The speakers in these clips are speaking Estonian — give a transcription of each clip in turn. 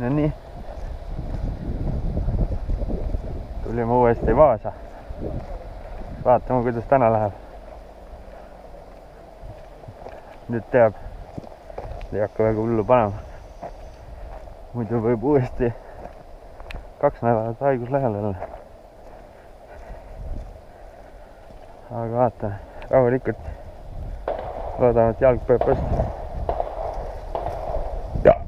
No nii. Tulime uuesti Vaasa. Vaatame, kuidas täna läheb. Nüüd teab, ei hakka väga hullu panema. Muidu võib uuesti 2 nädalat haiguslehel olla. Aga vaatame, rahulikult. Loodame, et jalg peab vastu. Ja.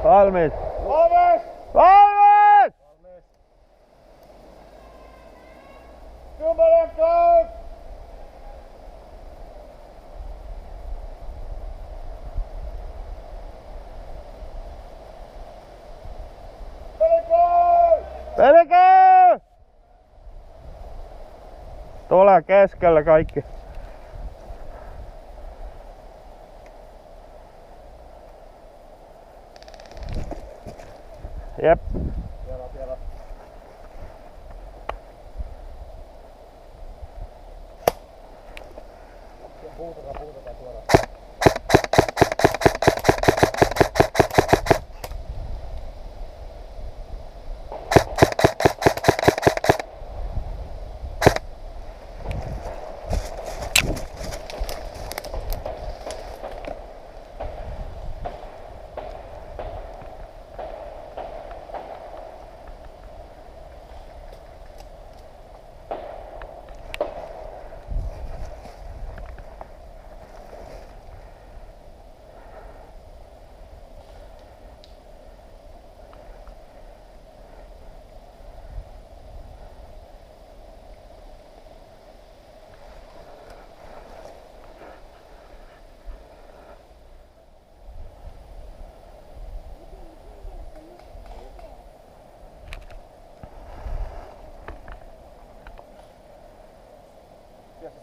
Valmis! Valmis! Valmis! Kymmenen käy! Pelkää! Tule keskellä kaikki. Jep. Siellä. Puututaan suoraan.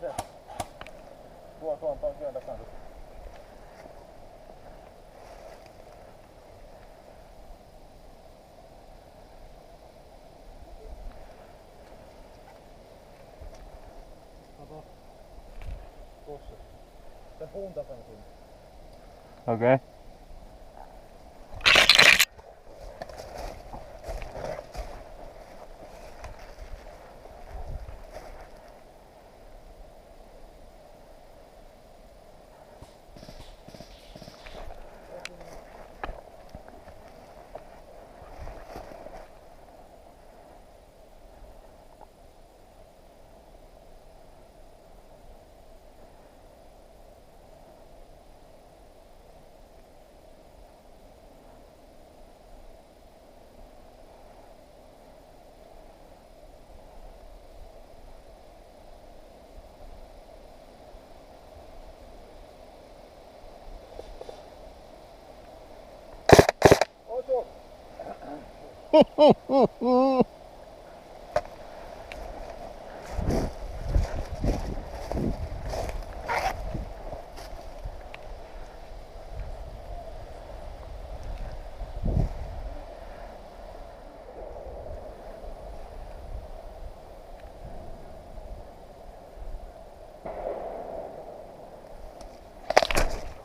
Se. Tuon työn takana. Kato. Tuossa. Tän puun takana sinne. Okei.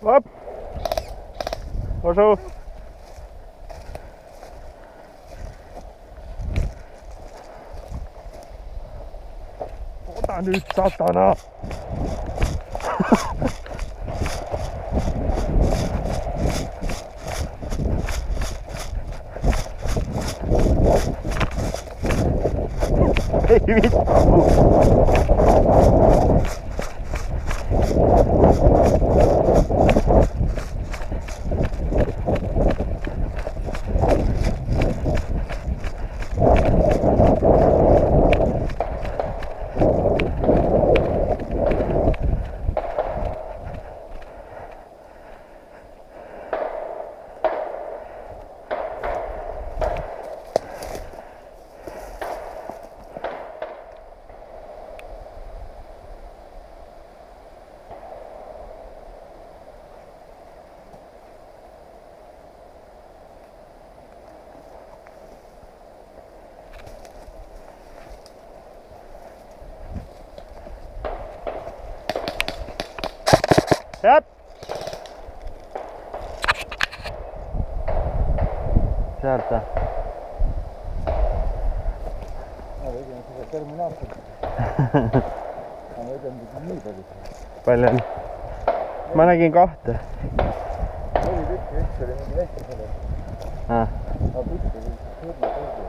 Hop! Osuu! Ota nyt, satana! Ei vittu! Jep. Sealt või? Ma tegin seda Terminaatorit. Ma tegin seda nii palju. Palju oli? Ma nägin 2. 4 tükki, üks oli mingi väike sellest. Aga üks oli surma tõugu.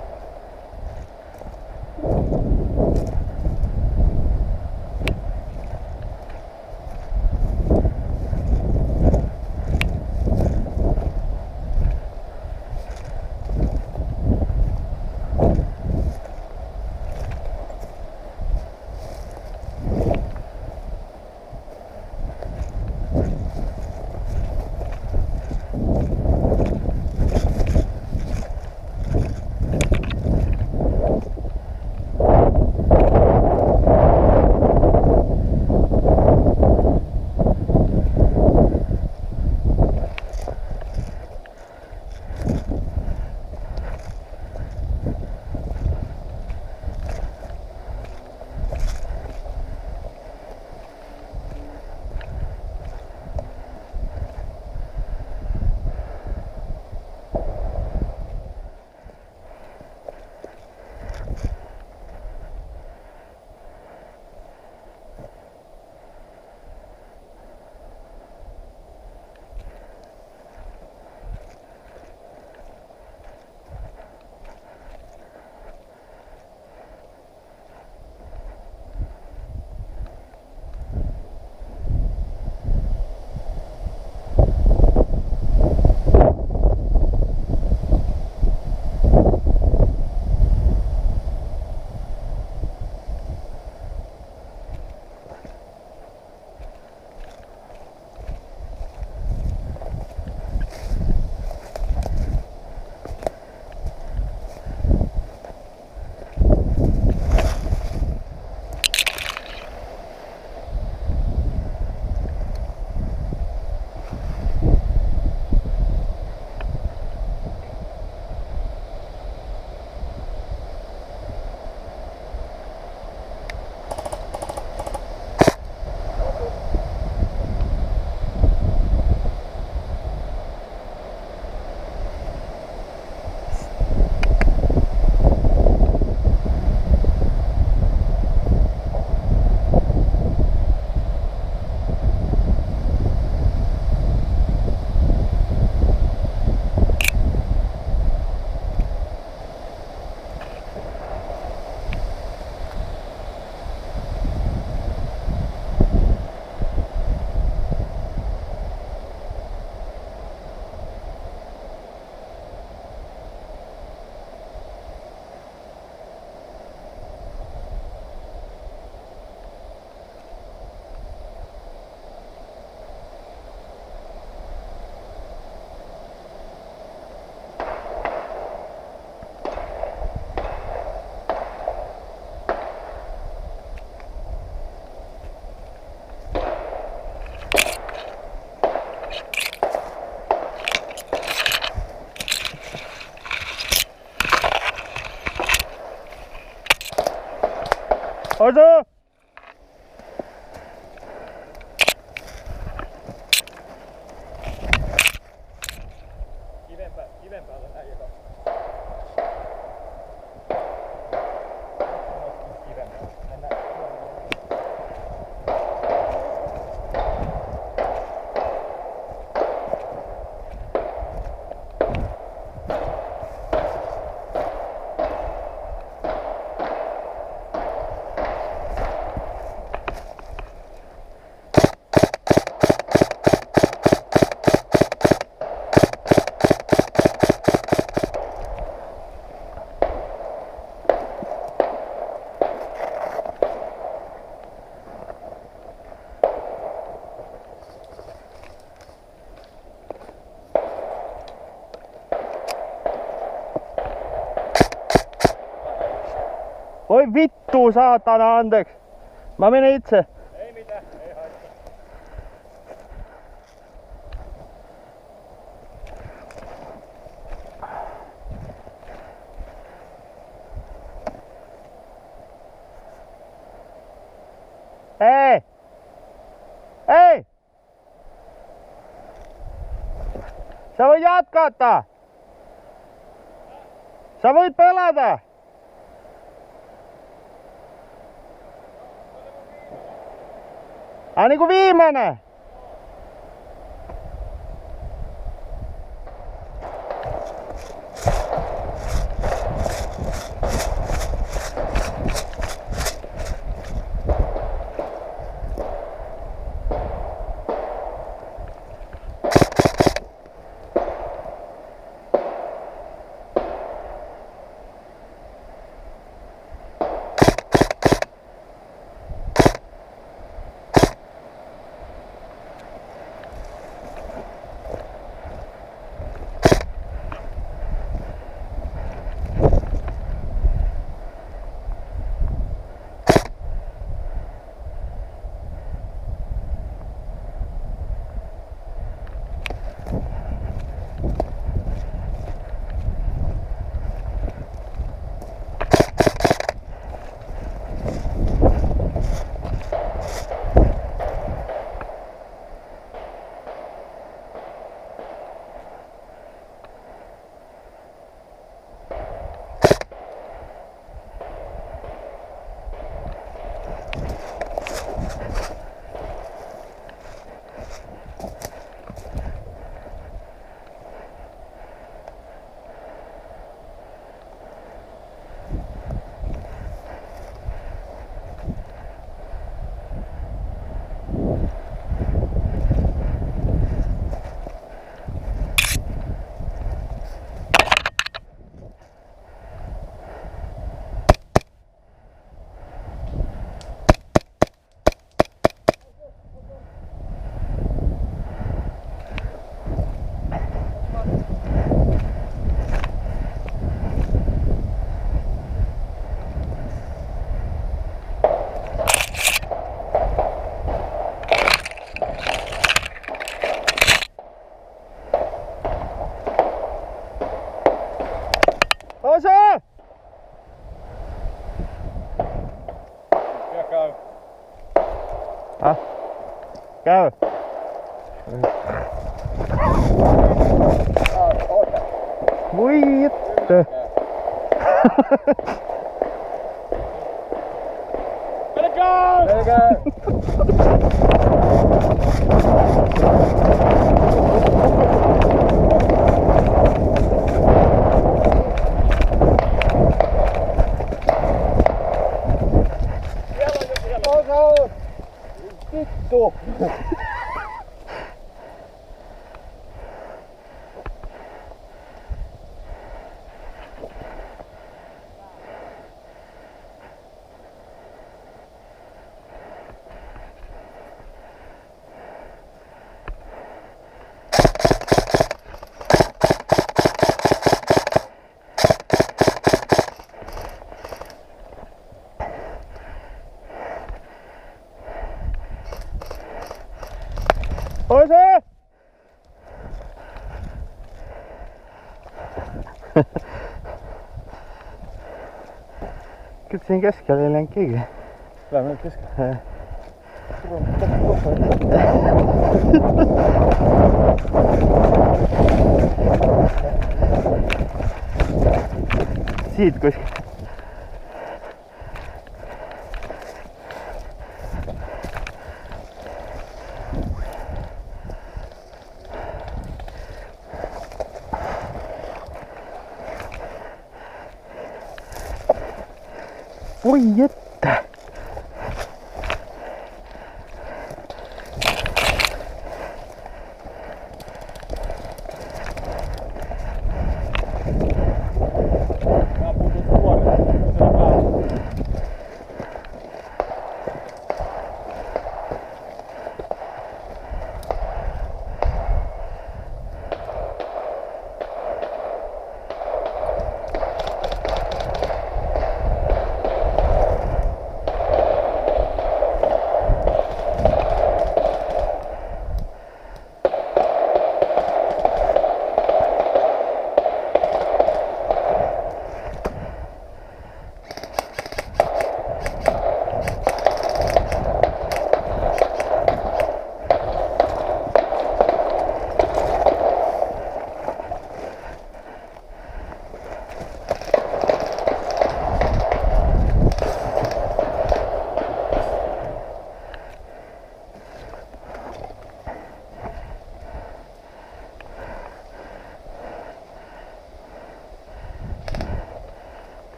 Order! Kiven päällä näin joka. Kiven päällä. Oi vittu, saatana, anteeksi. Mä menen itse. Ei mitään, ei haittaa. Hei! Hei! Sä voit jatkaa. Sä voit pelata. Ai niinku viimeinen. Osa! Ja käy. Käy. Voi että. Pelkää! Vittu! Osa! Kyllä siinä keskellä ei lenkikin. Lähme nyt keskellä. Siitä koska... Voi että!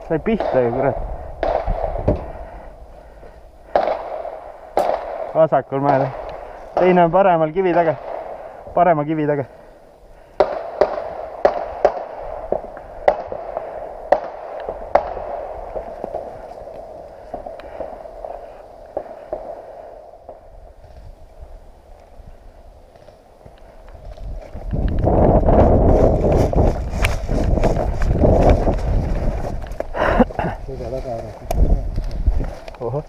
sai pihta ju, kurat. Vasakul mäel. Teine on paremal kivi taga. Parema kivi taga. Oho.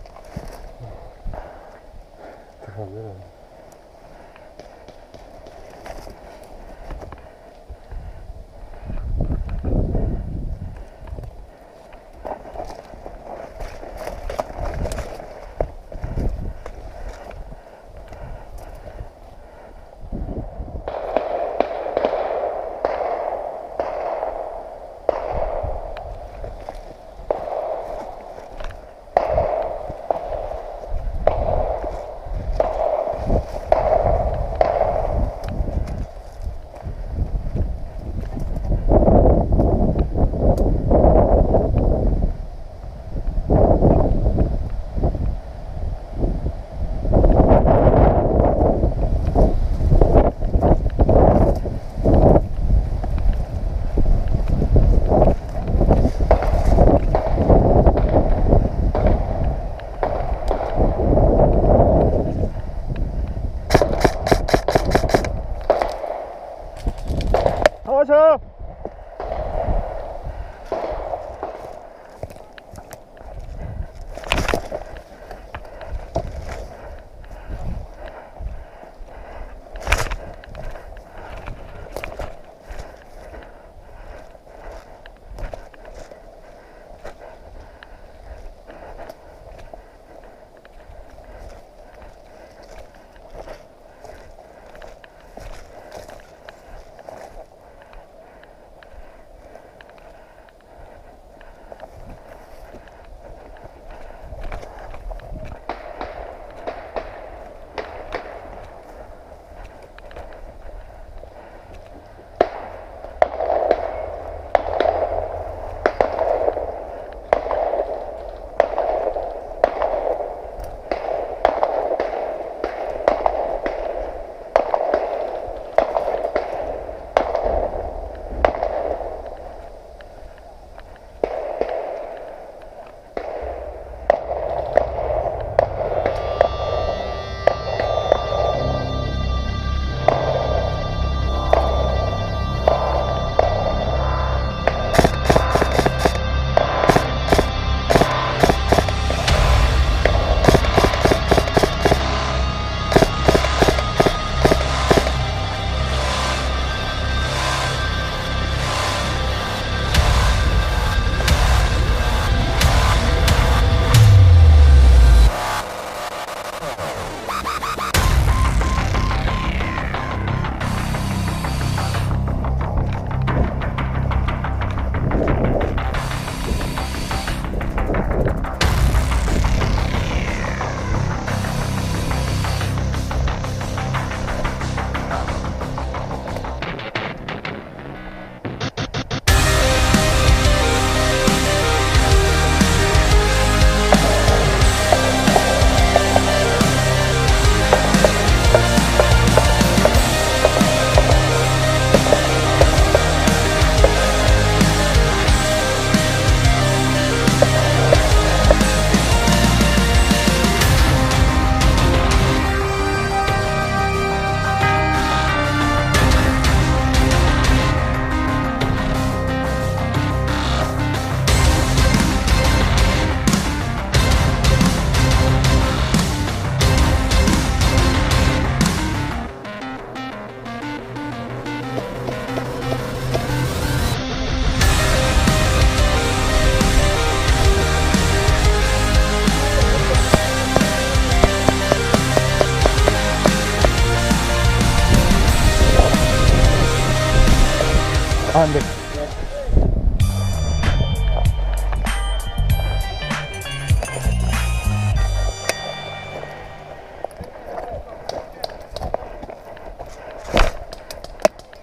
어서! 안 돼.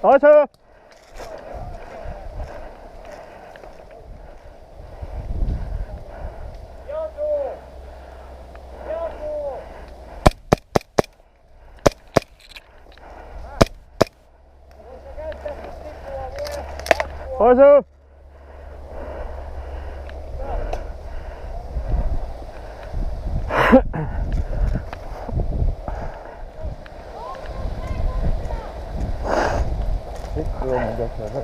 어서. Osu! Pikku joomine peaks olla.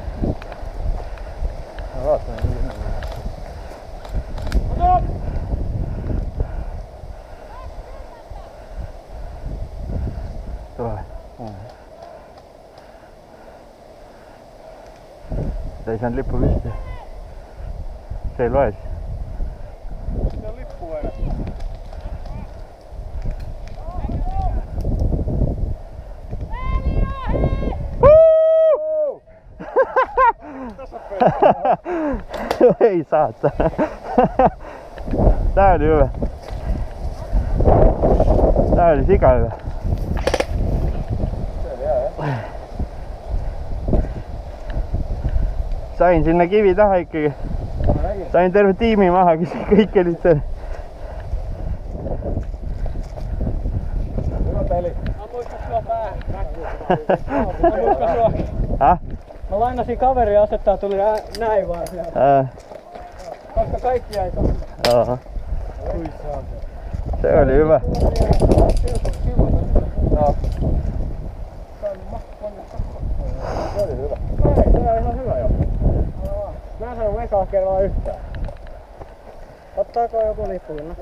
Ma vaatan, et nii. Tule. Ta ei saanud lippu püsti. See ei loe siis. See on lippu ära. Ei saata. Tää oli hyvä. Tää oli sika hyvä. See oli hea, jah. Sain sinna kivi taha ikkagi. Ma nägin. Sain terve tiimi maha, kes kõik olid seal. Hyvä peli. Ammuitko sua päähän? Ammuitko sua? Häh? Mä lainasin kaveria asettaa, tuli näin vaan sieltä. Koska kaikki jäi tossa. Joo. Se oli hyvä. Joo. Se oli hyvä. Ei, se on ihan hyvä jo. Mä en sanonut ekaa kerralla yhtään. Ottaako joku lippu kyllä?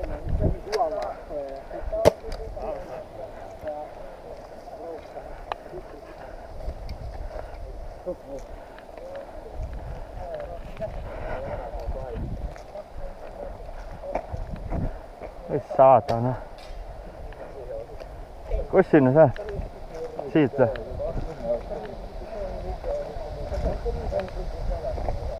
Ei saatana. Kus sinne sä? Siitä.